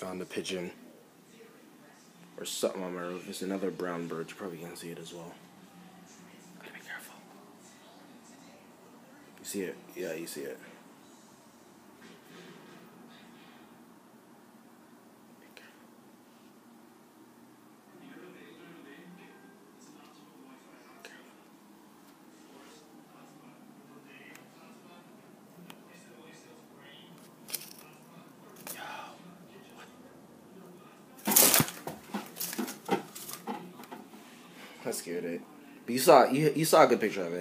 found a pigeon or something on my roof. There's another brown bird. You probably can't see it as well. Gotta be careful. You see it? Yeah, you see it. That's scared it. But you saw a good picture of it.